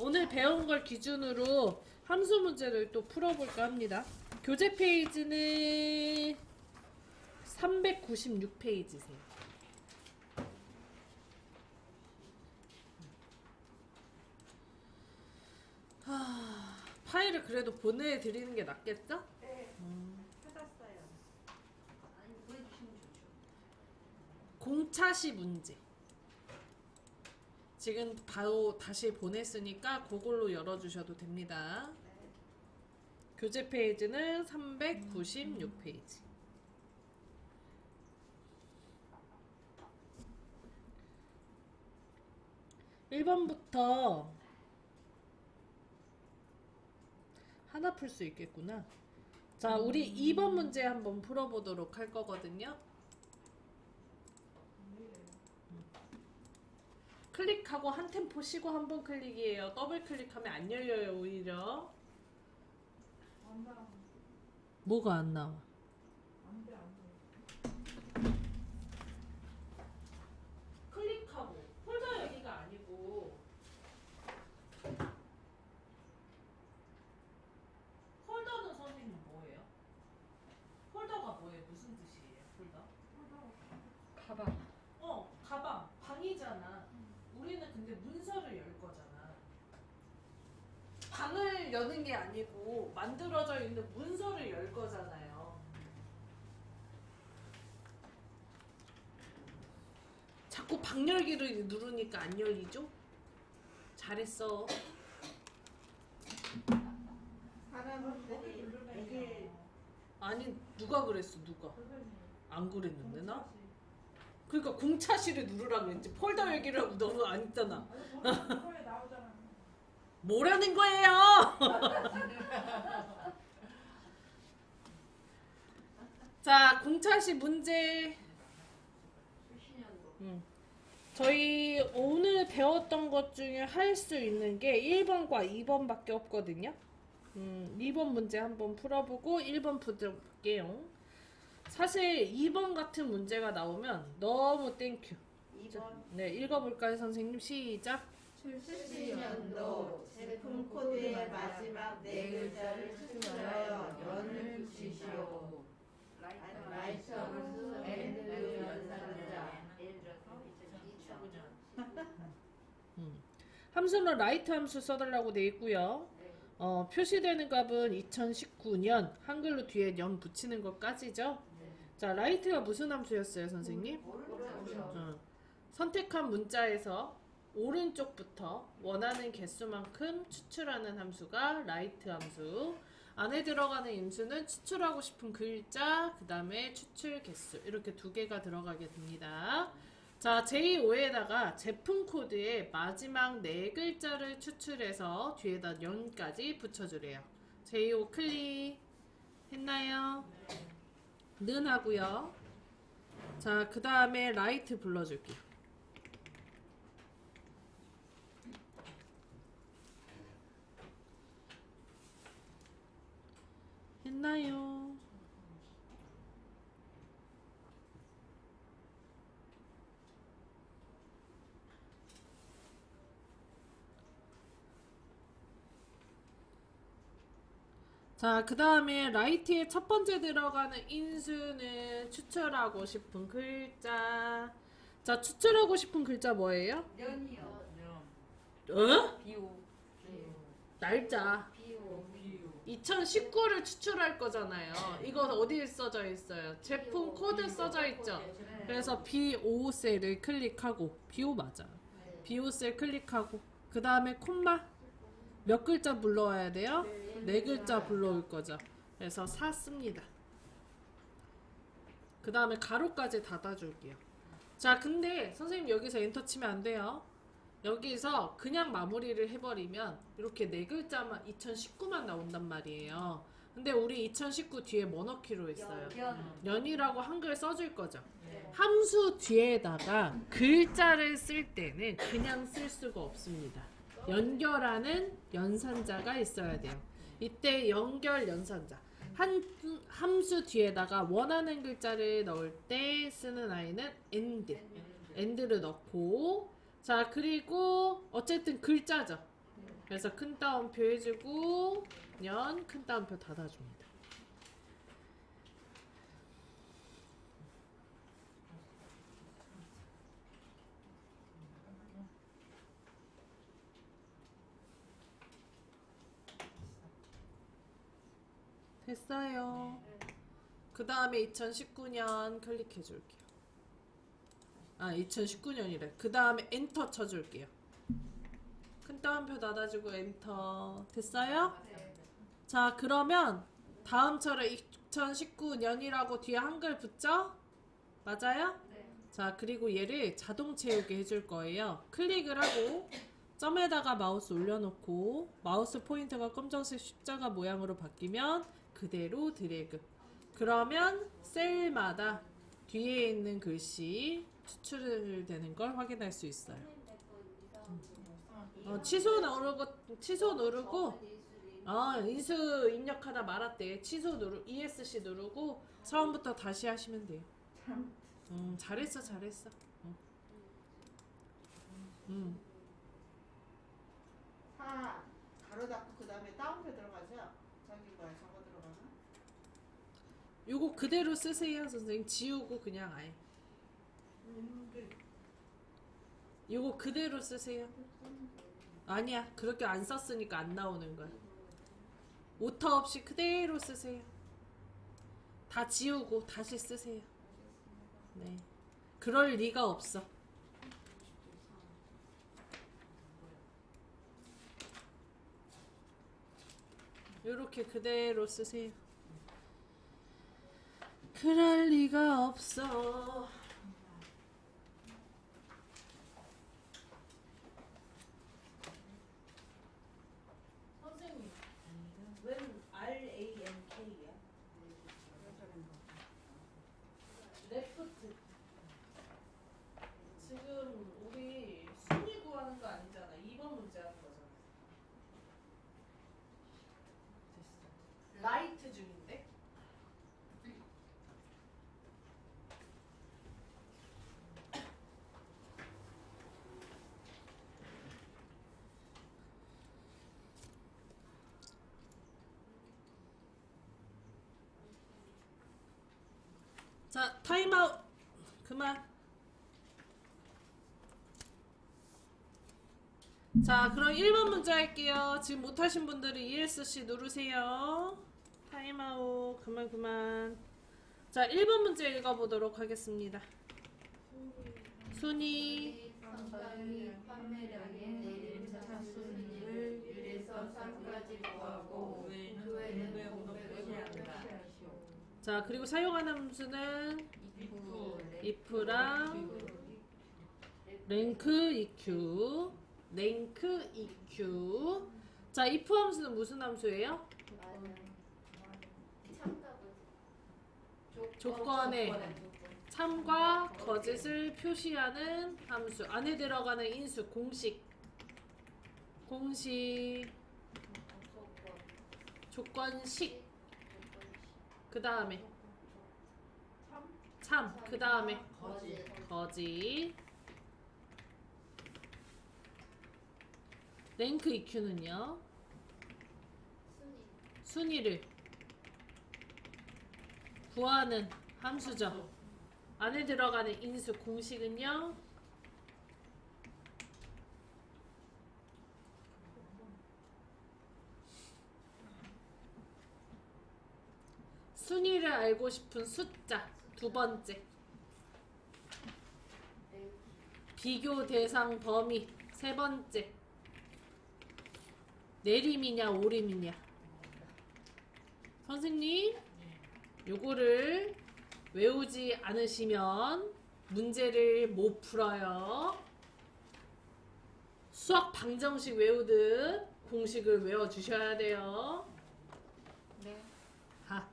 오늘 배운 걸 기준으로 함수 문제를 또 풀어볼까 합니다. 교재 페이지는 396페이지세요. 파일을 그래도 보내드리는 게 낫겠죠? 네. 찾았어요. 아니 보여주시면 좋죠. 공차시 문제. 지금 바로 다시 보냈으니까 그걸로 열어주셔도 됩니다. 네. 교재 페이지는 396페이지. (1번부터) 하나 풀 수 있겠구나. 자, 우리 2번 문제 한번 풀어보도록 할 거거든요. 클릭하고 한 템포 쉬고 한 번 클릭이에요. 더블 클릭하면 안 열려요, 오히려. 안 나와. 뭐가 안 나와? 안 돼, 안 돼. 클릭하고 폴더 여기가 아니고 폴더는 선생님 뭐예요? 폴더가 뭐예요? 무슨 뜻이에요? 폴더? 가방. 가방. 방이잖아. 우리는 근데 문서를 열 거잖아. 방을 여는 게 아니고 만들어져 있는 문서를 열 거잖아요. 자꾸 방 열기를 누르니까 안 열리죠? 잘했어. 사람들이 이게 아니 누가 그랬어? 누가? 안 그랬는데 나? 그러니까 공차시를 누르라 그랬지. 폴더 열기를 하고 너무 안 했잖아. 이거에 나오잖아. 뭐라는 거예요? 자, 공차시 문제. 저희 오늘 배웠던 것 중에 할 수 있는 게 1번과 2번밖에 없거든요. 2번 문제 한번 풀어보고 1번 풀어볼게요. 사실 2번 같은 문제가 나오면 너무 땡큐. 2번 네, 읽어볼까요, 선생님? 시작. 출시년도 제품 코드의 마지막 네 글자를 추출하여 연을 붙이시오. 라이트 함수 and 연산자. 예를 들어서 2009년. 함수는 라이트 함수 써달라고 돼 있고요. 표시되는 값은 2019년, 한글로 뒤에 연 붙이는 것까지죠. 자, 라이트가 무슨 함수였어요, 선생님? 선택한 문자에서 오른쪽부터 원하는 개수만큼 추출하는 함수가 라이트 함수. 안에 들어가는 인수는 추출하고 싶은 글자, 그 다음에 추출 개수, 이렇게 두 개가 들어가게 됩니다. 자, j5에다가 제품 코드의 마지막 네 글자를 추출해서 뒤에다 연까지 붙여주래요. j5 클릭 했나요? 는 하고요. 자, 그 다음에 라이트 불러줄게요. 했나요? 자, 그 다음에 라이트의 첫 번째 들어가는 인수는 추출하고 싶은 글자. 자, 추출하고 싶은 글자 뭐예요? 년이요. 어? 비오. 날짜. 비오. 2019를 추출할 거잖아요. 이거 어디에 써져 있어요? 제품 코드 써져 있죠? 그래서 B5 셀을 클릭하고, B5 맞아. B5 셀 클릭하고, 그 다음에 콤마. 몇 글자 불러와야 돼요? 네 글자 불러올 거죠. 그래서 4 씁니다. 그 다음에 가로까지 닫아줄게요. 자, 근데 선생님 여기서 엔터 치면 안 돼요. 여기서 그냥 마무리를 해버리면 이렇게 네 글자만 2019만 나온단 말이에요. 근데 우리 2019 뒤에 뭐 넣기로 했어요? 연이라고 한글 써줄 거죠. 함수 뒤에다가 글자를 쓸 때는 그냥 쓸 수가 없습니다. 연결하는 연산자가 있어야 돼요. 이때 연결 연산자. 함수 뒤에다가 원하는 글자를 넣을 때 쓰는 아이는 end를 넣고, 자, 그리고 어쨌든 글자죠. 그래서 큰 따옴표 해주고 년 큰 따옴표 닫아줍니다. 됐어요. 그 다음에 2019년 클릭해 줄게요. 아, 2019년이래. 그 다음에 엔터 쳐줄게요. 큰 따옴표 닫아주고 엔터. 됐어요? 자, 그러면 다음처럼 2019년이라고 뒤에 한글 붙죠? 맞아요? 자, 그리고 얘를 자동 채우게 해줄 거예요. 클릭을 하고 점에다가 마우스 올려놓고 마우스 포인터가 검정색 십자가 모양으로 바뀌면 그대로 드래그. 그러면 셀마다 뒤에 있는 글씨 추출되는 걸 확인할 수 있어요. 취소 누르고 인수 입력하다 말았대. ESC 누르고 처음부터 다시 하시면 돼요. 잘했어. 사 가로 닫고 그 다음에 따옴표 들어가죠? 저기 뭐야 저거 들어가나? 요거 그대로 쓰세요, 선생님. 지우고 그냥 아예. 요거 그대로 쓰세요. 아니야, 그렇게 안 썼으니까 안 나오는 거야. 오타 없이 그대로 쓰세요. 다 지우고 다시 쓰세요. 네, 그럴 리가 없어. 요렇게 그대로 쓰세요. 그럴 리가 없어. 선생님, 웬 RANK야? 레프트. 지금 우리 순위 구하는 거 아니잖아. 2번 문제 하는 거잖아. 됐어. 라이트 중인데? 자, 타임아웃. 그만. 자, 그럼 1번 문제 할게요. 지금 못하신 분들은 ESC 누르세요. 타임아웃. 그만. 자, 1번 문제 읽어보도록 하겠습니다. 순위. 상관이 판매량의 내림차 순위를 1에서 3까지 구하고 그 외에는 공백을 한다. 자, 그리고 사용하는 함수는 if랑 랭크 EQ. 자, if 함수는 무슨 함수예요? 조건에 참과 거짓을 표시하는 함수. 안에 들어가는 인수 공식 조건식. 그 다음에 참. 그 다음에 거짓. 랭크 EQ는요, 순위를 구하는 함수죠. 안에 들어가는 인수 공식은요, 순위를 알고 싶은 숫자. 두 번째, 비교 대상 범위. 세 번째, 내림이냐 오림이냐. 선생님, 요거를 외우지 않으시면 문제를 못 풀어요. 수학 방정식 외우듯 공식을 외워주셔야 돼요. 네. 하.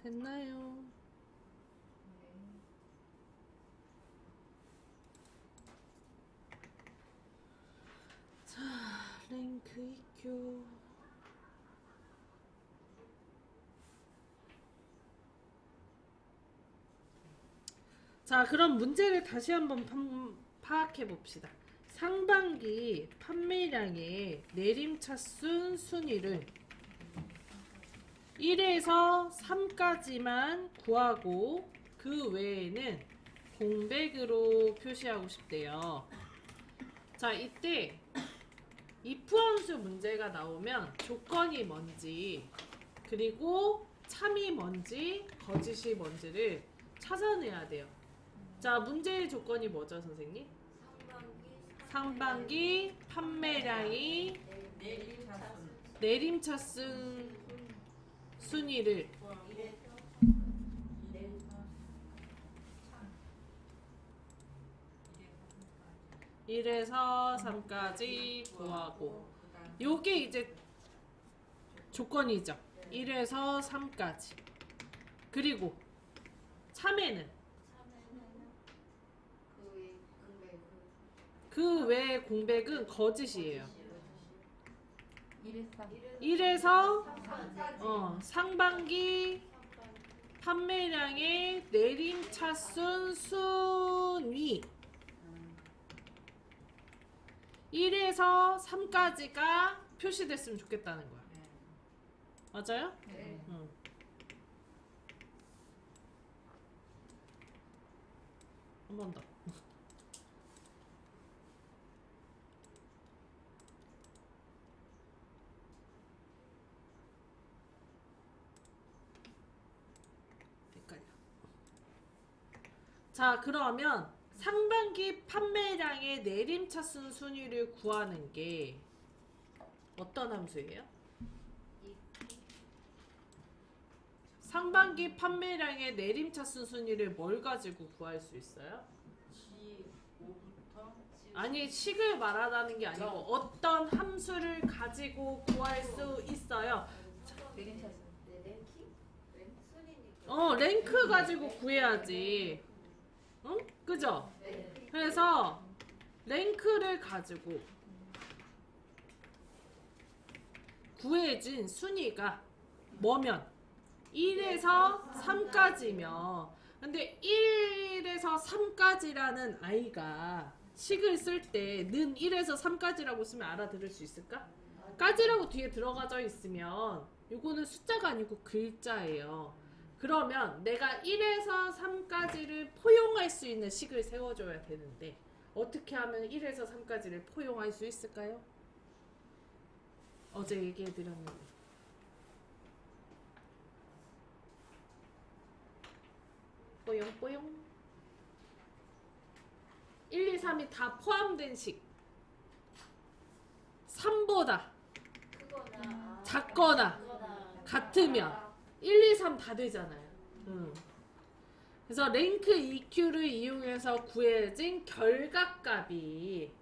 됐나요? 자, 랭크 EQ. 자, 그럼 문제를 다시 한번 파악해 봅시다. 상반기 판매량의 내림차순 순위를 1에서 3까지만 구하고 그 외에는 공백으로 표시하고 싶대요. 자, 이때 if 함수 문제가 나오면 조건이 뭔지 그리고 참이 뭔지 거짓이 뭔지를 찾아내야 돼요. 자, 문제의 조건이 뭐죠, 선생님? 상반기 판매량이 내림차순 순위를 1에서 3까지 구하고, 요게 이제 조건이죠. 1에서 3까지. 그리고 참에는 그 외의 공백은 거짓이에요. 1에서 상반기 판매량의 내림차순 순위 1에서 3까지가 표시됐으면 좋겠다는 거야. 맞아요? 네. 응. 한 번 더. 헷갈려. 자, 그러면 상반기 판매량의 내림차순 순위를 구하는 게 어떤 함수예요? 상반기 판매량의 내림차순 순위를 뭘 가지고 구할 수 있어요? 아니, 식을 말하다는 게 아니고 어떤 함수를 가지고 구할 수 있어요. 랭크 가지고 구해야지. 응? 그죠? 그래서 랭크를 가지고 구해진 순위가 뭐면 1에서 3까지면, 근데 1에서 3까지라는 아이가 식을 쓸 때 는 1에서 3까지라고 쓰면 알아들을 수 있을까? 까지라고 뒤에 들어가져 있으면 이거는 숫자가 아니고 글자예요. 그러면 내가 1에서 3까지를 포용할 수 있는 식을 세워줘야 되는데 어떻게 하면 1에서 3까지를 포용할 수 있을까요? 어제 얘기해드렸는데. 뽀용뽀용. 1, 2, 3이 다 포함된 식. 3보다 작거나 같으면 1, 2, 3 다 되잖아요. 그래서 랭크 EQ를 이용해서 구해진 결과값이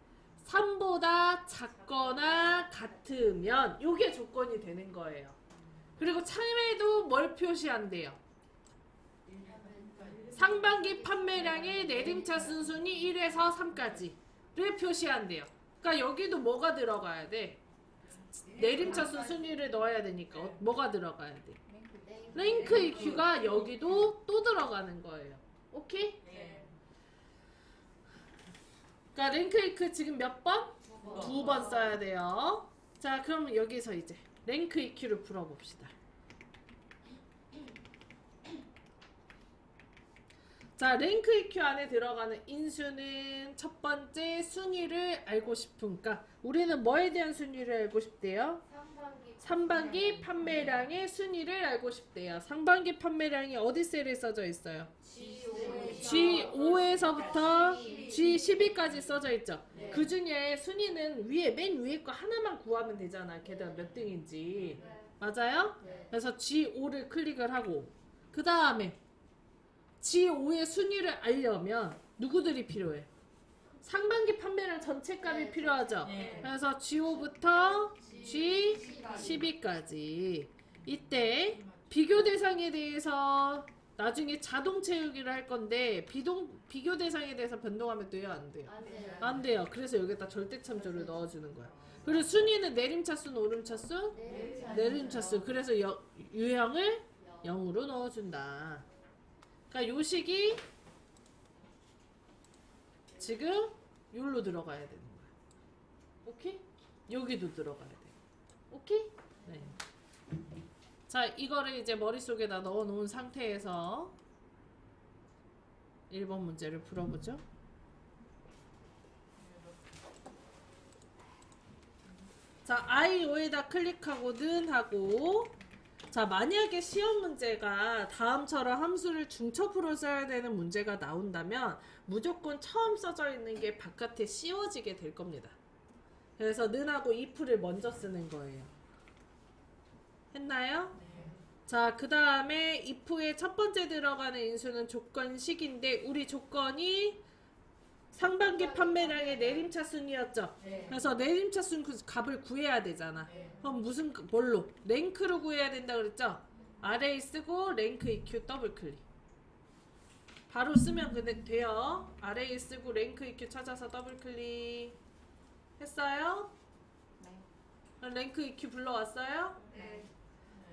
3보다 작거나 같으면 이게 조건이 되는 거예요. 그리고 참에도 뭘 표시한대요? 상반기 판매량의 내림차순 순위 1에서 3까지를 표시한대요. 그러니까 여기도 뭐가 들어가야 돼? 내림차순 순위를 넣어야 되니까 뭐가 들어가야 돼? 랭크 EQ가 여기도 또 들어가는 거예요. 오케이? 그러니까 랭크 EQ 지금 몇 번? 2번 써야 돼요. 자, 그럼 여기서 이제 랭크 EQ를 풀어봅시다. 자, 랭크 EQ 안에 들어가는 인수는 첫 번째 순위를 알고 싶으니까 우리는 뭐에 대한 순위를 알고 싶대요? 상반기 판매량의 순위를 알고 싶대요. 상반기 판매량이 어디 셀에 써져 있어요? G5에서부터 G12까지 써져 있죠. 그 중에 순위는 맨 위에 거 하나만 구하면 되잖아. 걔가 몇 등인지. 맞아요? 그래서 G5를 클릭을 하고 그 다음에 G5의 순위를 알려면 누구들이 필요해? 상반기 판매량 전체 값이 필요하죠. 그래서 G5부터 G12까지 이때 비교 대상에 대해서 나중에 자동 채우기를 할 건데 비교 대상에 대해서 변동하면 돼요, 안 돼요? 안 돼요. 안 돼요. 그래서 여기다 절대참조를 넣어주는 거야. 그리고 순위는 내림차수는 오름차수? 내림차수. 그래서 유형을 0으로 넣어준다. 그러니까 요식이 지금 여기로 들어가야 되는 거야. 오케이? 여기도 들어가야 돼. 오케이? 네. 자, 이거를 이제 머릿속에다 넣어 놓은 상태에서 1번 문제를 풀어보죠. 자, I5에다 클릭하고 는 하고, 자, 만약에 시험 문제가 다음처럼 함수를 중첩으로 써야 되는 문제가 나온다면 무조건 처음 써져 있는 게 바깥에 씌워지게 될 겁니다. 그래서 는하고 if를 먼저 쓰는 거예요. 했나요? 자, 그 다음에 if의 첫 번째 들어가는 인수는 조건식인데 우리 조건이 상반기 판매량의 내림차 순이었죠. 그래서 내림차 순 그 값을 구해야 되잖아. 그럼 무슨 뭘로? 랭크로 구해야 된다 그랬죠? RA 쓰고 랭크 EQ 더블 클릭. 바로 쓰면 근데 돼요. RA 쓰고 랭크 EQ 찾아서 더블 클릭. 했어요? 랭크 EQ 불러왔어요?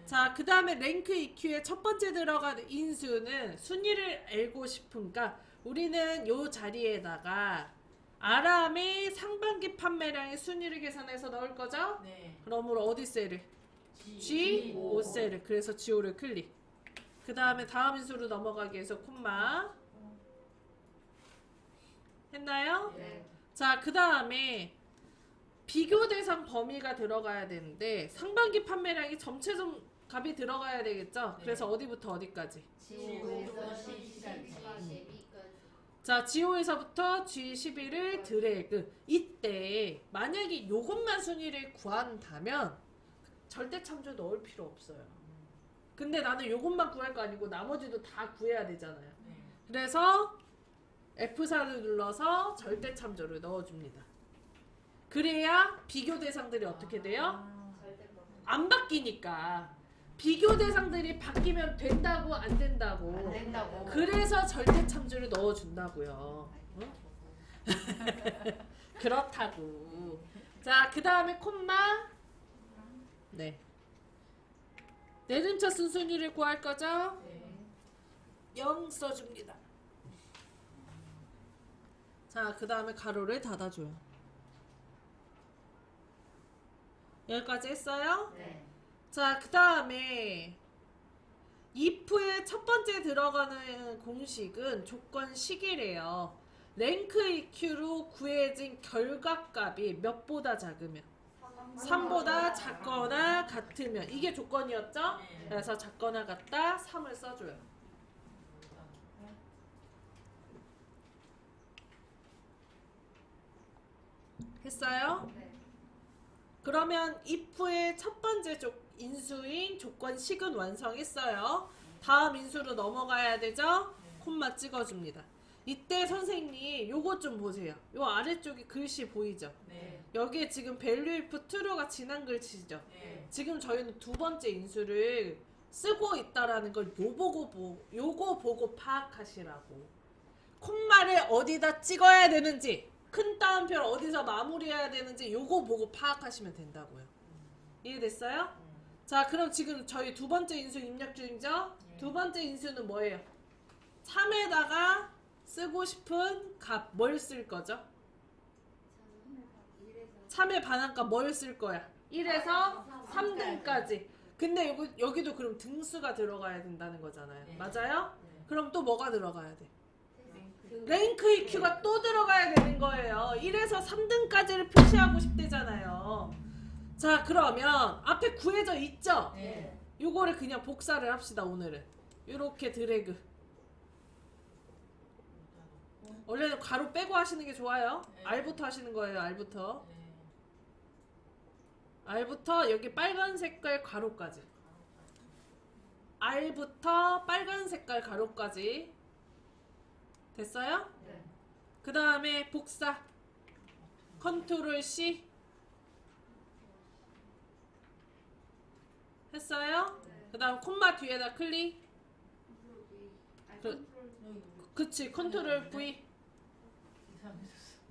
자, 그 다음에 랭크 EQ의 첫 번째 들어가는 인수는 순위를 알고 싶으니까 우리는 요 자리에다가 아람의 상반기 판매량의 순위를 계산해서 넣을 거죠? 그러므로 어디 셀을? G5 셀을. 그래서 G5를 클릭. 그 다음에 다음 인수로 넘어가기 위해서 콤마. 했나요? 자, 그 다음에 비교 대상 범위가 들어가야 되는데 상반기 판매량이 점체점 값이 들어가야 되겠죠? 그래서 어디부터 어디까지? 자, G5에서부터 G11을 드래그. 이때 만약에 요것만 순위를 구한다면 절대 참조 넣을 필요 없어요. 근데 나는 요것만 구할 거 아니고 나머지도 다 구해야 되잖아요. 그래서 F4를 눌러서 절대 참조를 넣어줍니다. 그래야 비교 대상들이 어떻게 돼요? 안 바뀌니까. 비교 대상들이 바뀌면 된다고 안 된다고. 안 된다고. 그래서 절대 참조를 넣어준다고요. 응? 그렇다고. 자, 그 다음에 콤마. 네. 내림차 순순위를 구할 거죠? 0 써줍니다. 자, 그 다음에 가로를 닫아줘요. 여기까지 했어요? 자, 그 다음에 if의 첫 번째 들어가는 공식은 조건식이래요. 랭크 EQ로 구해진 결과값이 몇보다 작으면 3보다 작거나 같으면 이게 조건이었죠? 그래서 작거나 같다 3을 써줘요. 했어요? 그러면 if의 첫 번째 인수인 조건식은 완성했어요. 다음 인수로 넘어가야 되죠? 콤마 찍어줍니다. 이때 선생님 요거 좀 보세요. 요 아래쪽에 글씨 보이죠? 여기에 지금 value if true가 지난 글씨죠? 지금 저희는 두 번째 인수를 쓰고 있다라는 걸 요거 보고 파악하시라고. 콤마를 어디다 찍어야 되는지, 큰 따옴표를 어디서 마무리해야 되는지 요거 보고 파악하시면 된다고요. 이해됐어요? 자, 그럼 지금 저희 두 번째 인수 입력 중이죠? 두 번째 인수는 뭐예요? 3에다가 쓰고 싶은 값 뭘 쓸 거죠? 3의 반환값 뭘 쓸 거야? 1에서 3등까지. 근데 여기도 그럼 등수가 들어가야 된다는 거잖아요. 맞아요? 그럼 또 뭐가 들어가야 돼? 랭크 EQ가 또 들어가야 되는 거예요. 1에서 3등까지를 표시하고 싶대잖아요. 자, 그러면 앞에 구해져 있죠? 요거를 그냥 복사를 합시다. 오늘은 요렇게 드래그. 원래는 가로 빼고 하시는 게 좋아요. R부터 하시는 거예요. R부터 여기 빨간 색깔 가로까지. R부터 빨간 색깔 가로까지. 됐어요? 그 다음에 복사. 컨트롤 C. 했어요? 그 다음 콤마 뒤에다 클릭. 그치, 컨트롤 V.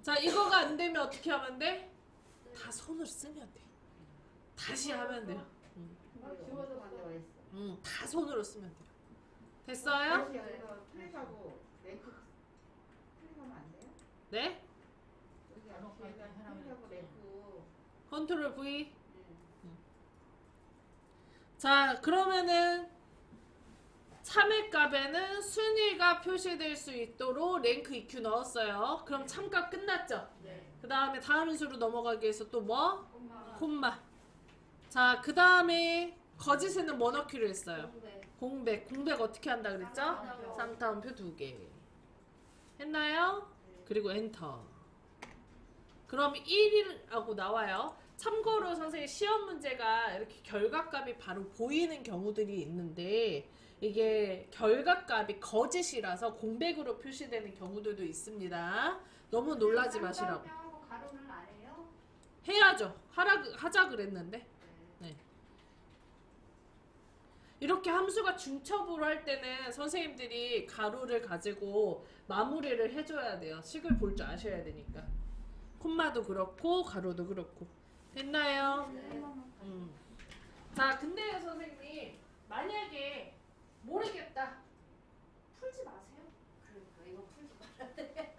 자, 이거가 안 되면 어떻게 하면 돼? 다 손으로 쓰면 돼. 다시 하면 돼요. 지워서 만들어 있어. 다 손으로 쓰면 돼요. 됐어요? 다시 여기서 클릭하고 랭크 클릭하면 안 돼요? 네? 여기 앞에다 클릭하고 랭크. 컨트롤 V. 네. 자, 그러면은 참외값에는 순위가 표시될 수 있도록 랭크 EQ 넣었어요. 그럼 참값 끝났죠? 네. 그 다음에 다음 인수로 넘어가기 위해서 또 뭐? 콤마. 콤마. 자, 그 다음에 거짓에는 뭐 넣기로 했어요? 공백. 공백 어떻게 한다 그랬죠? 쌍따옴표. 쌍따옴표 2개. 했나요? 그리고 엔터. 그럼 1이라고 나와요. 참고로 선생님 시험 문제가 이렇게 결과값이 바로 보이는 경우들이 있는데 이게 결과값이 거짓이라서 공백으로 표시되는 경우들도 있습니다. 너무 놀라지 마시라고. 쌍따옴표하고 가로는 안 해요? 해야죠. 하자 그랬는데. 네. 이렇게 함수가 중첩으로 할 때는 선생님들이 가로를 가지고 마무리를 해줘야 돼요. 식을 볼 줄 아셔야 되니까. 콤마도 그렇고 가로도 그렇고. 됐나요? 네. 자, 근데요 선생님, 만약에 모르겠다, 풀지 마세요. 그러니까 이거 풀지 말아야 돼.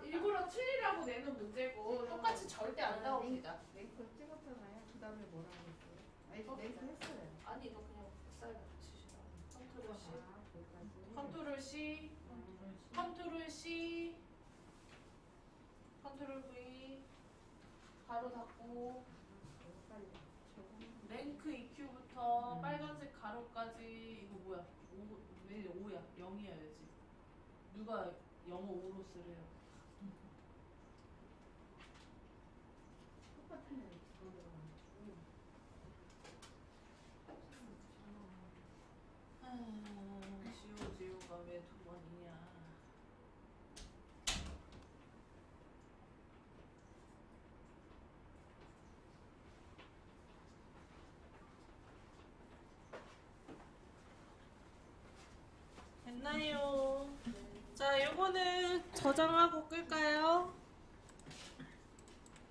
일부러 틀리라고 내는 문제고 똑같이 절대 안 나옵니다. 랭크 찍었잖아요. 그 다음에 뭐라고 했어요? 아니 랭크 했어요. 아니 이거 그냥 쌀 붙이시라. 컨트롤 C, 아, 거기까지. 컨트롤 C, 컨트롤 C, 컨트롤 V, 가로 닫고, 랭크 EQ부터 빨간색 가로까지. 이거 뭐야? 왜 5야? 0이어야지. 누가 영어 5로 쓰래요? 똑같은 애 들어가는 지우가 왜 2번이냐? 됐나요? 자, 요거는 저장하고 끌까요?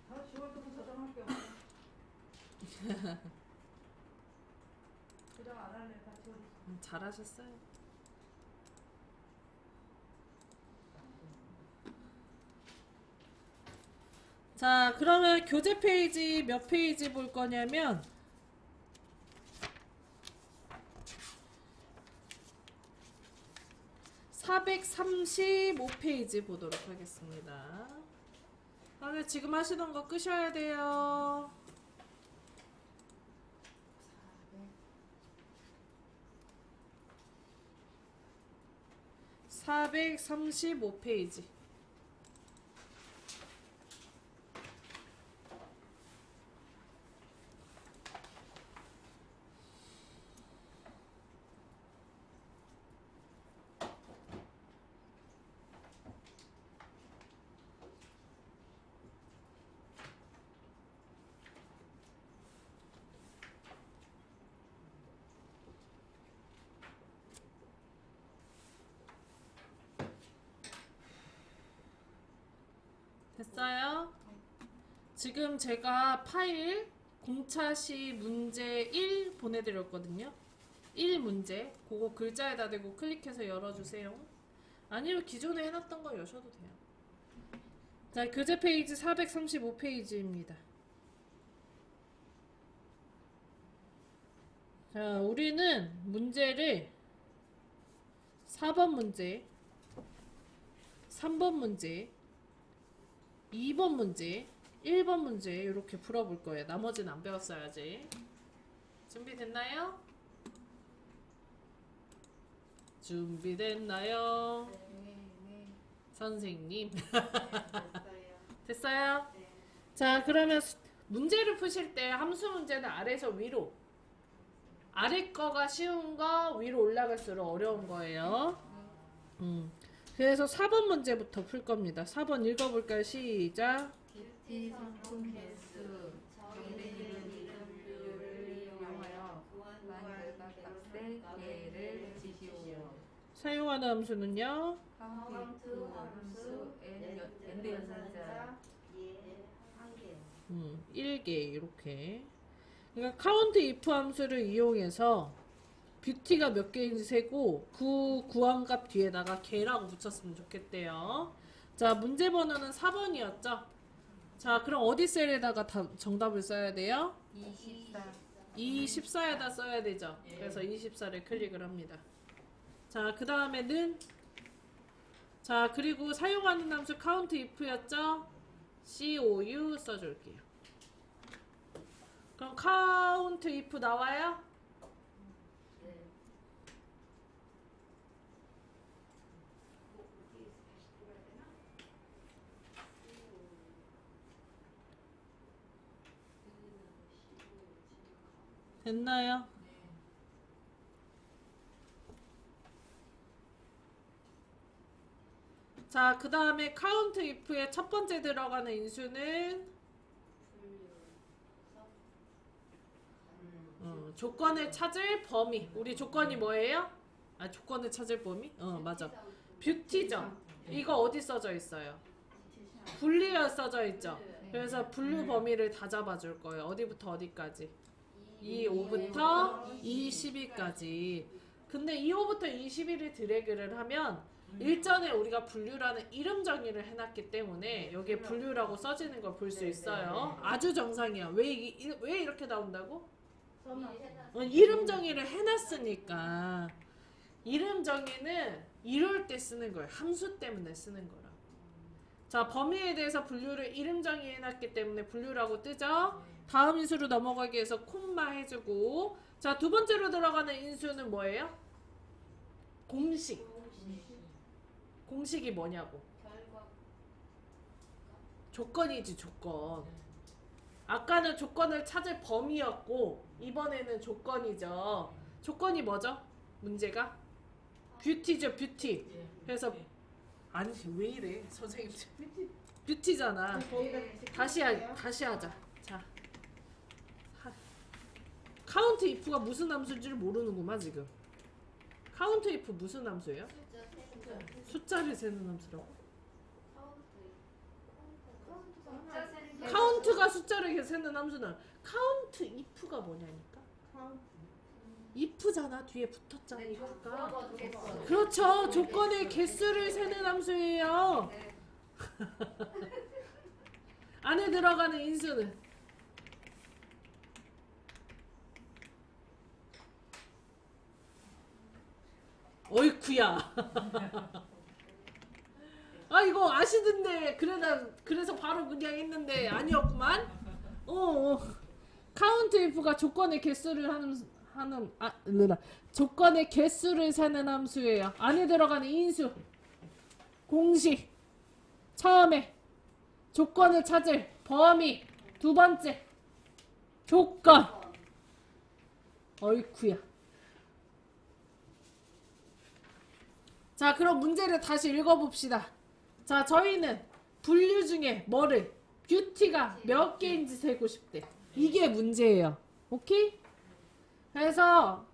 다 지워두고 저장할게요. 저장 안 할래. 다 지워뒀어. 잘하셨어요. 자, 그러면 교재 페이지 몇 페이지 볼 거냐면 435페이지 보도록 하겠습니다. 근데 지금 하시던 거 끄셔야 돼요. 435페이지. 됐어요? 지금 제가 파일 공차시 문제 1 보내드렸거든요. 1문제 그거 글자에다 대고 클릭해서 열어주세요. 아니면 기존에 해놨던 거 여셔도 돼요. 자, 교재 페이지 435페이지입니다. 자, 우리는 문제를 4번 문제, 3번 문제, 2번 문제, 1번 문제 이렇게 풀어볼 거예요. 나머지는 안 배웠어야지. 준비됐나요? 준비됐나요? 네. 선생님. 됐어요. 됐어요? 네. 자, 그러면 문제를 푸실 때 함수 문제는 아래에서 위로, 아래 거가 쉬운 거 위로 올라갈수록 어려운 거예요. 그래서 4번 문제부터 풀 겁니다. 4번 읽어볼까요? 시작. 기티 상품 개수 정된 이름 비율을 이용하여 무한결각 값의 사용하는 함수는요? 카운트 함수 N 연산자 한 개. 1개 이렇게. 그러니까 카운트 if 함수를 이용해서 뷰티가 몇 개인지 세고 그 구한값 뒤에다가 개라고 붙였으면 좋겠대요. 자, 문제 번호는 4번이었죠? 자, 그럼 어디 셀에다가 정답을 써야 돼요? 24에다 써야 되죠. 그래서 24를 클릭을 합니다. 자, 그 다음에는 자, 그리고 사용하는 함수 count if였죠? COU 써줄게요. 그럼 count if 나와요? 네. 됐나요? 자, 그 다음에 count if의 첫 번째 들어가는 인수는 조건을 찾을 범위. 우리 조건이 뭐예요? 아, 조건을 찾을 범위? 맞아. 뷰티죠. 이거 어디 써져 있어요? 분리어 써져 있죠. 그래서 분류 범위를 다 잡아줄 거예요. 어디부터 어디까지? 2,5부터 2,12까지. 근데 2,5부터 2,11을 드래그를 하면 일전에 우리가 분류라는 이름 정의를 해놨기 때문에 여기에 분류라고 써지는 걸 볼 수 있어요. 아주 정상이야. 왜 이렇게 나온다고? 이름 정의를 해놨으니까. 이름 정의는 이럴 때 쓰는 거예요. 함수 때문에 쓰는 거라. 자, 범위에 대해서 분류를 이름 정의해놨기 때문에 분류라고 뜨죠. 다음 인수로 넘어가기 위해서 콤마 해주고. 자, 두 번째로 들어가는 인수는 뭐예요? 공식. 공식이 뭐냐고. 조건이지, 조건. 아까는 조건을 찾을 범위였고 이번에는 조건이죠. 조건이 뭐죠? 문제가? 뷰티죠, 뷰티. 그래서 아니 왜 이래 선생님. 뷰티잖아. 다시 하자. 자, 카운트 if가 무슨 함수인지를 모르는구만 지금. 카운트 if 무슨 함수예요? 숫자를 세는 함수라고? 카운트가 숫자를 세는 함수는 카운트 if가 뭐냐니까? if잖아. 뒤에 붙었잖아. if가. 그렇죠. 조건의 개수를 세는 함수예요. 안에 들어가는 인수는 어이쿠야. 아, 이거 아시던데. 그래서 바로 그냥 했는데 아니었구만. 카운트 if가 조건의 개수를 조건의 개수를 세는 함수예요. 안에 들어가는 인수. 공식. 처음에 조건을 찾을 범위. 두 번째 조건. 어이쿠야. 자, 그럼 문제를 다시 읽어봅시다. 자, 저희는 분류 중에 뭐를? 뷰티가 몇 개인지 세고 싶대. 이게 문제예요. 오케이? 그래서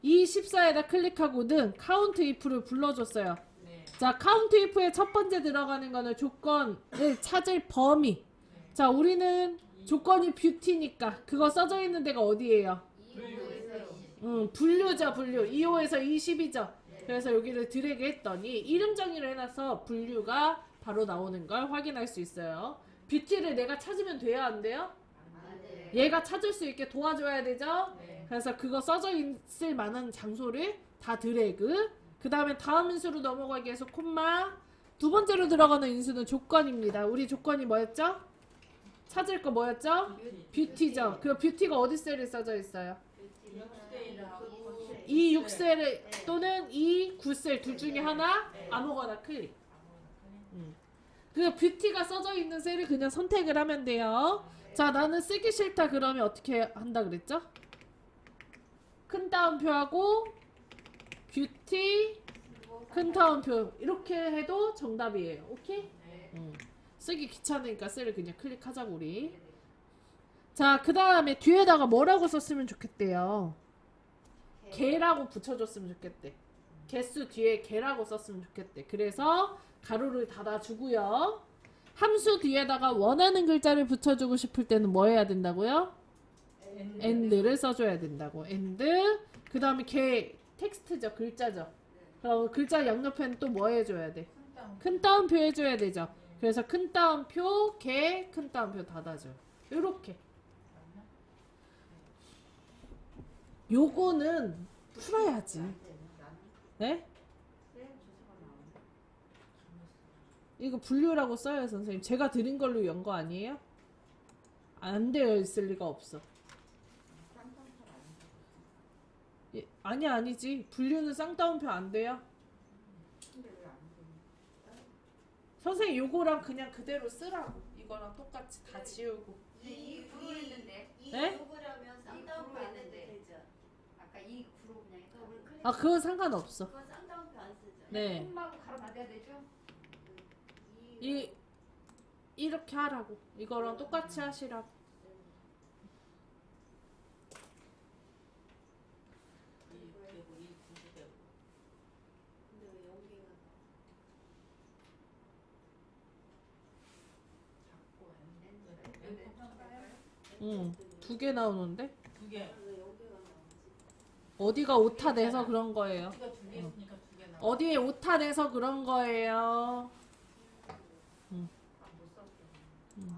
이 14에다 클릭하고는 count if를 불러줬어요. 자, count if의 첫 번째 들어가는 거는 조건을 찾을 범위. 자, 우리는 조건이 뷰티니까 그거 써져 있는 데가 어디예요? 분류죠, 분류. 2호에서 20이죠. 그래서 여기를 드래그 했더니 이름 정의를 해놔서 분류가 바로 나오는 걸 확인할 수 있어요. 뷰티를 내가 찾으면 돼요, 안 돼요? 얘가 찾을 수 있게 도와줘야 되죠? 그래서 그거 써져 있을 만한 장소를 다 드래그. 그 다음에 다음 인수로 넘어가기 위해서 콤마. 두 번째로 들어가는 인수는 조건입니다. 우리 조건이 뭐였죠? 찾을 거 뭐였죠? 뷰티죠. 그 뷰티가 어디 셀에 써져 있어요? 이 6셀 또는 이 9셀 둘 중에 하나 아무거나 클릭. 그 뷰티가 써져 있는 셀을 그냥 선택을 하면 돼요. 자, 나는 쓰기 싫다 그러면 어떻게 한다 그랬죠? 큰 따옴표하고 뷰티 큰 따옴표 이렇게 해도 정답이에요. 오케이? 쓰기 귀찮으니까 셀을 그냥 클릭하자고 우리. 자, 그 다음에 뒤에다가 뭐라고 썼으면 좋겠대요? 개라고 붙여줬으면 좋겠대. 개수 뒤에 개라고 썼으면 좋겠대. 그래서 가로를 닫아주고요. 함수 뒤에다가 원하는 글자를 붙여주고 싶을 때는 뭐 해야 된다고요? and를 써줘야 된다고. and. 그 다음에 개 텍스트죠. 글자죠. 그럼 글자 양옆에는 또 뭐 해줘야 돼? 큰 따옴표 해줘야 되죠. 그래서 큰 따옴표, 개, 큰 따옴표 닫아줘. 요렇게. 요거는 풀어야지. 네? 이거 분류라고 써요, 선생님. 제가 드린 걸로 연 거 아니에요? 안 되어 있을 리가 없어. 예, 아니지. 분류는 쌍따옴표 안 돼요. 선생님 요거랑 그냥 그대로 쓰라고. 이거랑 똑같이 다 지우고. 이 구로 했는데. 네? 누구라면 쌍따옴표 안 해도 되죠. 아까 이 구로 그냥 했다. 아 그건 상관없어. 그건 쌍따옴표 안 쓰죠. 네. 콤마하고 가로 닫아야 되죠? 이렇게 하라고. 이거랑 똑같이 하시라고. 근데 왜 연계가 응. 2개 나오는데? 두 개. 왜 연계가 나오지? 어디가 오타 내서 그런 거예요. 우리가 두 개 있으니까 두 개 나와. 어디에 오타 내서 그런 거예요. 못 썼겠네.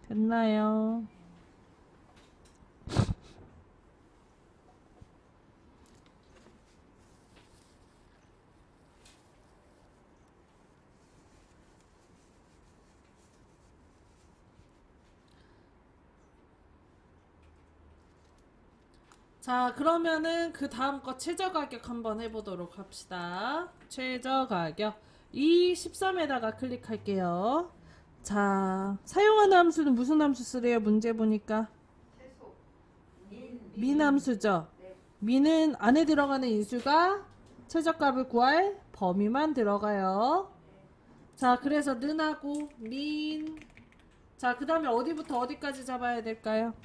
됐나요? 자, 그러면은 그 다음 거 최저 가격 한번 해보도록 합시다. 최저 가격. 이 13에다가 클릭할게요. 자, 사용하는 함수는 무슨 함수 쓰래요? 문제 보니까. 최소. 민 함수죠. 네. 민은 안에 들어가는 인수가 최저값을 구할 범위만 들어가요. 자, 그래서 는하고 민. 자, 그 다음에 어디부터 어디까지 잡아야 될까요?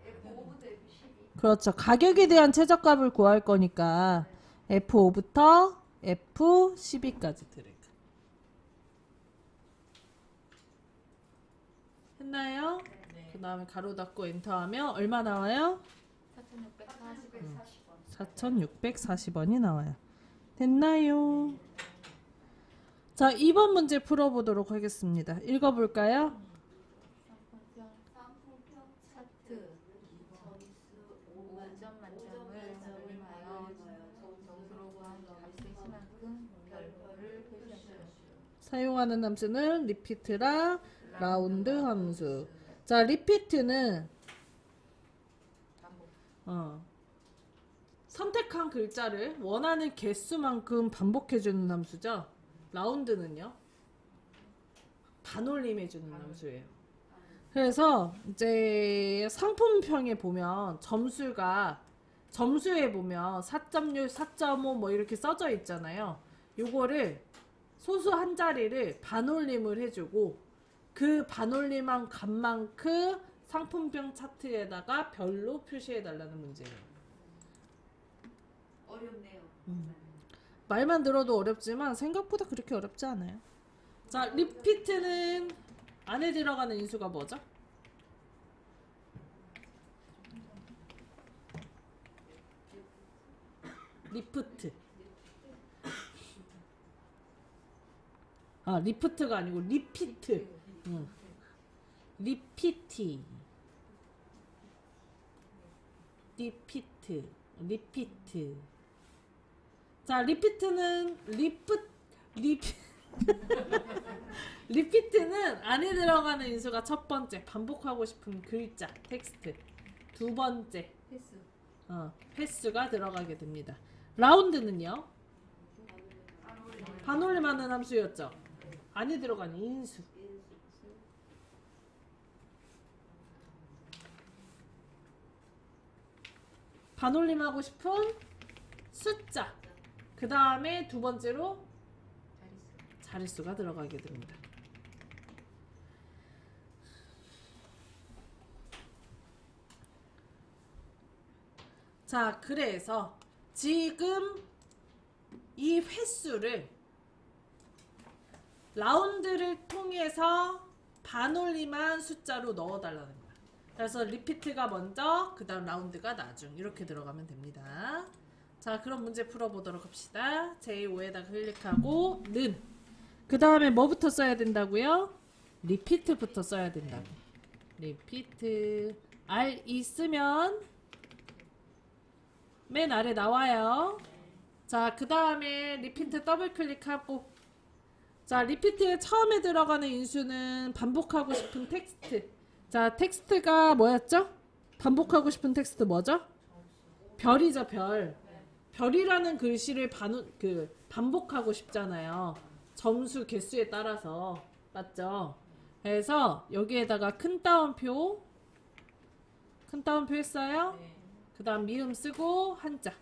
F5부터 F12. 그렇죠. 가격에 대한 최저값을 구할 거니까 F5부터 F12까지 들어가. 했나요? 네. 그 다음에 가로 닫고 엔터하면 얼마 나와요? 4640원. 4,640원이 나와요. 됐나요? 자, 2번 문제 풀어보도록 하겠습니다. 읽어볼까요? 상품평 차트. 점수 5점 만점을 적용하여 점수로 구한 값의 시만큼 별표를 표시하시오. 사용하는 함수는 리피트랑 라운드 함수. 자, 리피트는 선택한 글자를 원하는 개수만큼 반복해주는 함수죠. 라운드는요, 반올림해주는 함수예요. 그래서 이제 상품평에 보면 점수에 보면 4.6, 4.5 뭐 이렇게 써져 있잖아요. 요거를 소수 한 자리를 반올림을 해주고 그 반올림한 값만큼 상품평 차트에다가 별로 표시해 달라는 문제예요. 어렵네요. 말만 들어도 어렵지만 생각보다 그렇게 어렵지 않아요. 자, 리피트는 안에 들어가는 인수가 뭐죠? 리프트. 아, 리프트가 아니고 리피트. 리피티. 리피트. 자, 리피트는 리피트는 안에 들어가는 인수가 첫 번째, 반복하고 싶은 글자, 텍스트. 두 번째, 패스. 횟수가 들어가게 됩니다. 라운드는요? 반올림하는 함수였죠. 안에 들어가는 인수. 반올림하고 싶은 숫자. 그 다음에 두 번째로 자릿수가 들어가게 됩니다. 자, 그래서 지금 이 횟수를 라운드를 통해서 반올림한 숫자로 넣어달라는 거야. 그래서 리피트가 먼저, 그 다음 라운드가 나중, 이렇게 들어가면 됩니다. 자, 그럼 문제 풀어보도록 합시다. 제5에다가 클릭하고 는, 그 다음에 뭐부터 써야 된다고요? 리피트부터 써야 된다고. 리피트 R 있으면 맨 아래 나와요. 자, 그 다음에 리피트 더블 클릭하고, 자, 리피트에 처음에 들어가는 인수는 반복하고 싶은 텍스트. 자, 텍스트가 뭐였죠? 반복하고 싶은 텍스트 뭐죠? 별이죠, 별. 별이라는 글씨를 반복하고 싶잖아요. 점수 개수에 따라서. 맞죠? 그래서 여기에다가 큰 따옴표 했어요? 네. 그 다음 미음 쓰고 한자.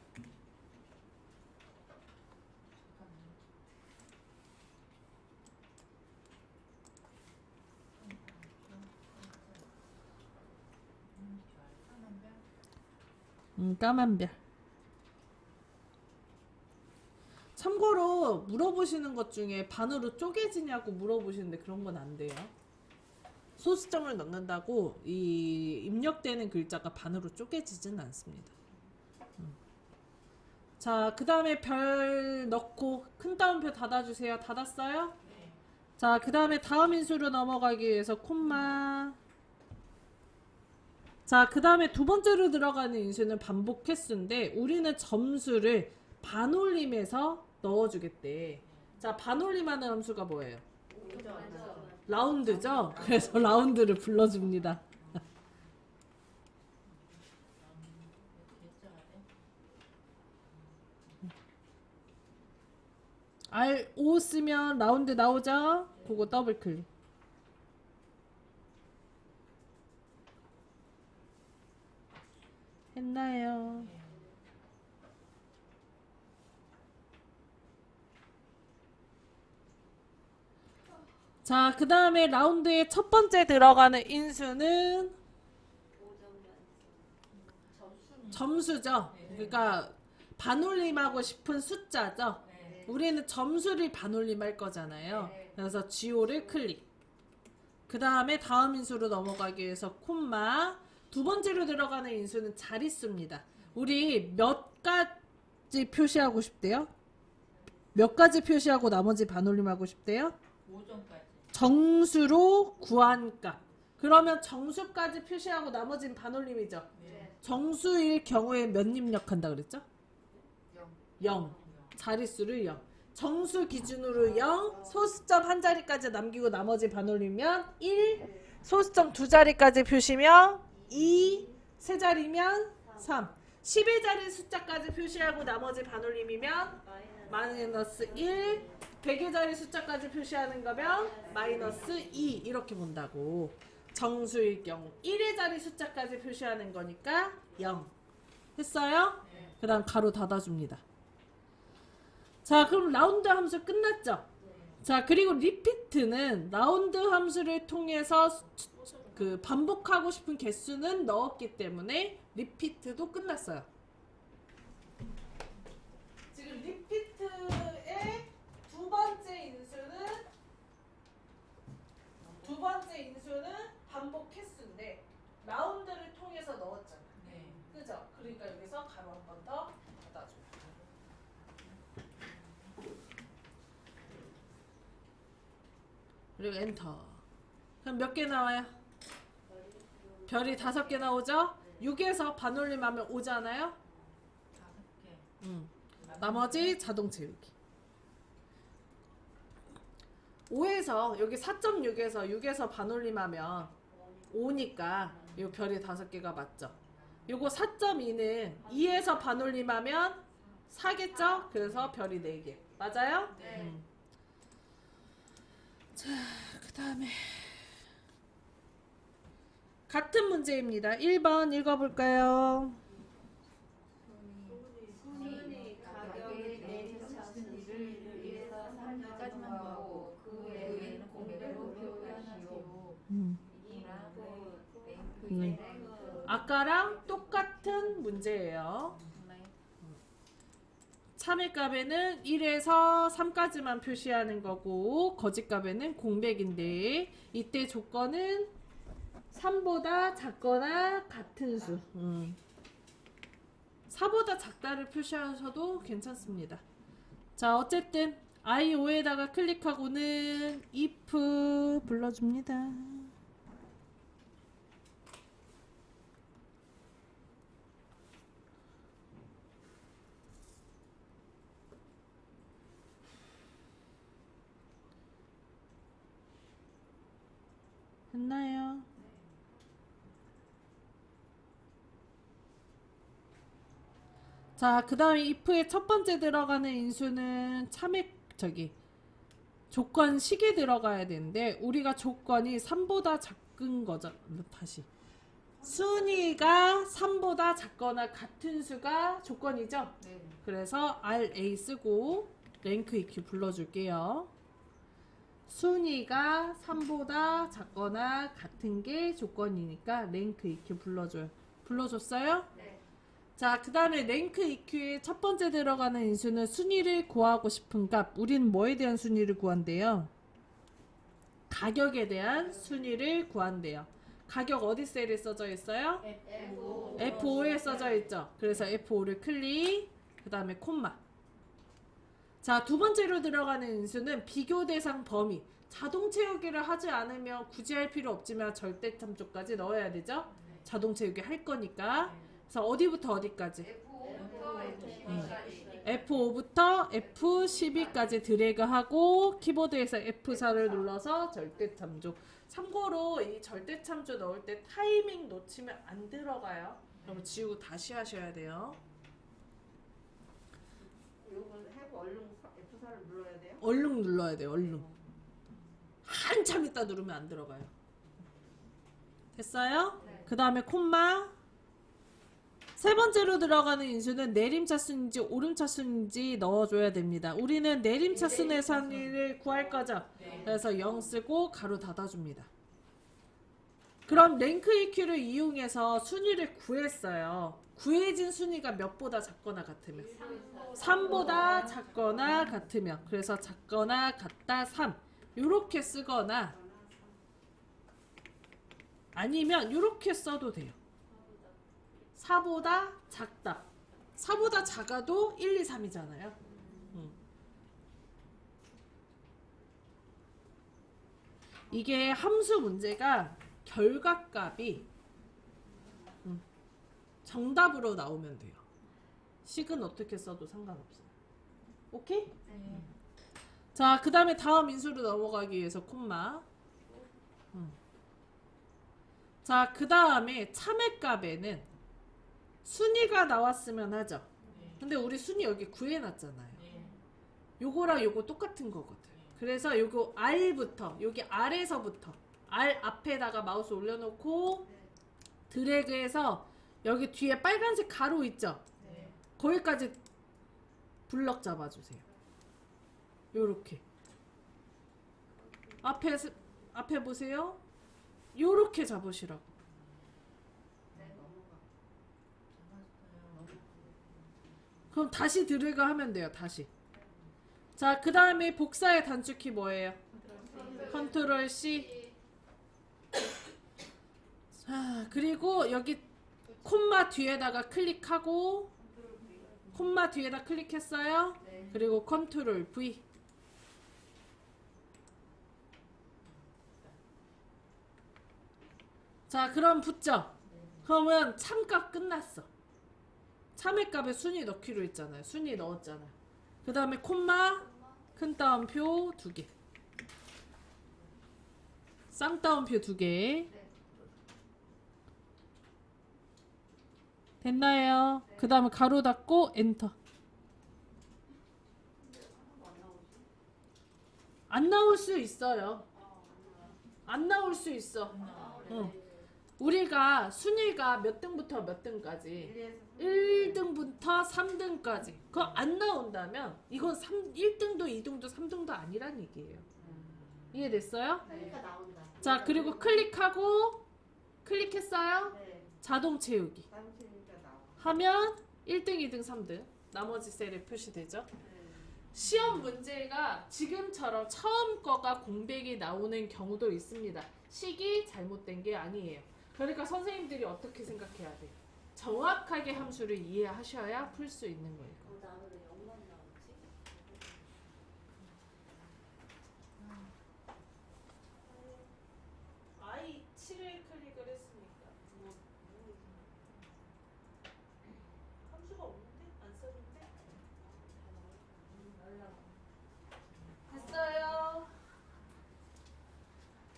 까만 별. 참고로 물어보시는 것 중에 반으로 쪼개지냐고 물어보시는데 그런 건 안 돼요. 소수점을 넣는다고 이 입력되는 글자가 반으로 쪼개지진 않습니다. 자, 그 다음에 별 넣고 큰 따옴표 닫아주세요. 닫았어요? 자, 그 다음에 다음 인수로 넘어가기 위해서 콤마. 자, 그 다음에 두 번째로 들어가는 인수는 반복 횟수인데 우리는 점수를 반올림해서 넣어주겠대. 자, 반올림하는 함수가 뭐예요? 라운드죠? 그래서 라운드를 불러줍니다. R5 쓰면 라운드 나오죠? 그거 더블 클릭. 했나요? 자, 그 다음에 라운드의 첫 번째 들어가는 인수는 점수죠. 그러니까 반올림하고 싶은 숫자죠. 우리는 점수를 반올림할 거잖아요. 그래서 GO를 클릭. 그 다음에 다음 인수로 넘어가기 위해서 콤마. 두 번째로 들어가는 인수는 자릿수입니다. 우리 몇 가지 표시하고 싶대요? 몇 가지 표시하고 나머지 반올림하고 싶대요? 5점까지. 정수로 구한 값. 그러면 정수까지 표시하고 나머지는 반올림이죠. 네. 정수일 경우에 몇 입력한다 그랬죠? 0. 자릿수를 0. 정수 기준으로 0. 소수점 한 자리까지 남기고 나머지 반올리면 1. 소수점 두 자리까지 표시면 2. 세 자리면 3. 11자리 숫자까지 표시하고 나머지 반올림이면 마이너스 1. 100의 자리 숫자까지 표시하는 거면 마이너스 2. 이렇게 본다고. 정수일 경우 1의 자리 숫자까지 표시하는 거니까 0. 했어요? 그 다음 가로 닫아줍니다. 자, 그럼 라운드 함수 끝났죠? 자, 그리고 리피트는 라운드 함수를 통해서 그 반복하고 싶은 개수는 넣었기 때문에 리피트도 끝났어요. 지금 리피트의 두 번째 인수는 반복 횟수인데 라운드를 통해서 넣었잖아. 네. 그죠? 그러니까 여기서 가로 한 번 더 닫아줘. 그리고 엔터. 그럼 몇 개 나와요? 별이 5개 나오죠? 6에서 반올림하면 5잖아요? 5개. 나머지 자동 채우기. 5에서 여기 4.6에서 6에서 반올림하면 5니까 이 별이 5개가 맞죠? 요거 4.2는 2에서 반올림하면 4겠죠? 그래서 별이 4개. 맞아요? 네. 그 다음에 같은 문제입니다. 1번 읽어볼까요? 순위 가격의 내리차 순위를 위해서 3까지만 구하고 그 외에는 공배로 표현하시오. 이랑 네. 아까랑 똑같은 문제예요. 참외값에는 1에서 3까지만 표시하는 거고 거짓값에는 공백인데 이때 조건은 3보다 작거나 같은 수. 4보다 작다를 표시하셔도 괜찮습니다. 자, 어쨌든 I5에다가 클릭하고는 if 불러줍니다. 했나요? 자, 그 다음에 if의 첫 번째 들어가는 인수는 조건 식에 들어가야 되는데 우리가 조건이 3보다 작은 거죠. 다시 순위가 3보다 작거나 같은 수가 조건이죠. 네. 그래서 RA 쓰고 랭크 EQ 불러줄게요. 순위가 3보다 작거나 같은 게 조건이니까 랭크 EQ 불러줘요. 불러줬어요? 네. 자, 그 다음에 랭크 EQ의 첫 번째 들어가는 인수는 순위를 구하고 싶은 값. 우리는 뭐에 대한 순위를 구한대요? 가격에 대한 순위를 구한대요. 가격 어디 셀에 써져 있어요? F5에 써져 있죠. 그래서 F5를 클릭, 그 다음에 콤마. 자, 두 번째로 들어가는 인수는 비교 대상 범위. 자동 채우기를 하지 않으면 굳이 할 필요 없지만 절대 참조까지 넣어야 되죠. 자동 채우기 할 거니까. 그래서 어디부터 어디까지? F5부터 F12까지 드래그하고 키보드에서 F4를 눌러서 절대 참조. 참고로 이 절대 참조 넣을 때 타이밍 놓치면 안 들어가요. 그럼 지우고 다시 하셔야 돼요. 이걸 해고 얼른 F4를 눌러야 돼요? 얼른 눌러야 돼요. 얼른. 한참 있다 누르면 안 들어가요. 됐어요? 네. 그 다음에 콤마. 세 번째로 들어가는 인수는 내림차순인지 오름차순인지 넣어줘야 됩니다. 우리는 내림차순의 상위를 구할 거죠. 그래서 0 쓰고 가로 닫아줍니다. 그럼 랭크 EQ를 이용해서 순위를 구했어요. 구해진 순위가 몇보다 작거나 같으면 3보다 작거나 같으면 그래서 작거나 같다 3 요렇게 쓰거나 아니면 요렇게 써도 돼요. 4보다 작다. 4보다 작아도 1, 2, 3이잖아요. 이게 함수 문제가 결과값이 정답으로 나오면 돼요. 식은 어떻게 써도 상관없어요. 오케이? 네. 자, 그 다음에 다음 인수로 넘어가기 위해서 콤마. 자, 그 다음에 참외값에는 순위가 나왔으면 하죠. 근데 우리 순위 여기 구해놨잖아요. 요거랑 요거 똑같은 거거든. 그래서 요거 R부터 여기 R에서부터 R 앞에다가 마우스 올려놓고 드래그해서 여기 뒤에 빨간색 가로 있죠. 거기까지 블럭 잡아주세요. 요렇게 앞에 보세요. 요렇게 잡으시라고. 그럼 다시 드래그 하면 돼요. 다시. 자, 그 다음에 복사의 단축키 뭐예요? 컨트롤 C. 자, 그리고 여기 콤마 뒤에다가 클릭하고 콤마 뒤에다 클릭했어요. 그리고 컨트롤 V. 자, 그럼 붙죠? 그러면 참값 끝났어. 참외값에 순위 넣기로 했잖아요. 순위 넣었잖아요. 그 다음에 콤마 큰 따옴표 2개, 쌍따옴표 2개. 됐나요? 그 다음에 가로 닫고 엔터. 안 나올 수 있어요. 안 나올 수 있어. 우리가 순위가 몇 등부터 몇 등까지? 1등부터 3등까지. 그거 안 나온다면 이건 1등도 2등도 3등도 아니란 얘기예요. 이해됐어요? 그러니까 나온다. 자, 그리고 클릭하고 클릭했어요? 네. 자동 채우기. 땀치니까 나와. 하면 1등, 2등, 3등. 나머지 셀에 표시되죠? 시험 문제가 지금처럼 처음 거가 공백이 나오는 경우도 있습니다. 식이 잘못된 게 아니에요. 그러니까 선생님들이 어떻게 생각해야 돼요? 정확하게 함수를 이해하셔야 풀 수 있는 거예요. 나는 왜 0만 나오지? I7을 클릭을 했으니까 함수가 없는데? 안 썼는데? 됐어요.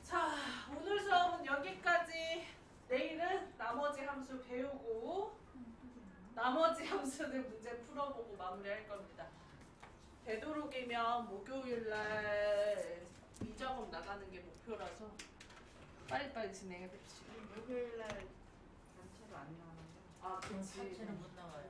자, 오늘 수업은 여기까지. 내일은 나머지 함수 배우고 나머지 함수들 문제 풀어보고 마무리할 겁니다. 되도록이면 목요일날 미적응 나가는 게 목표라서 빨리빨리 진행해 봅시다. 목요일 날 단체로 안 나오는데. 아, 그치. 자체는 못 나와요.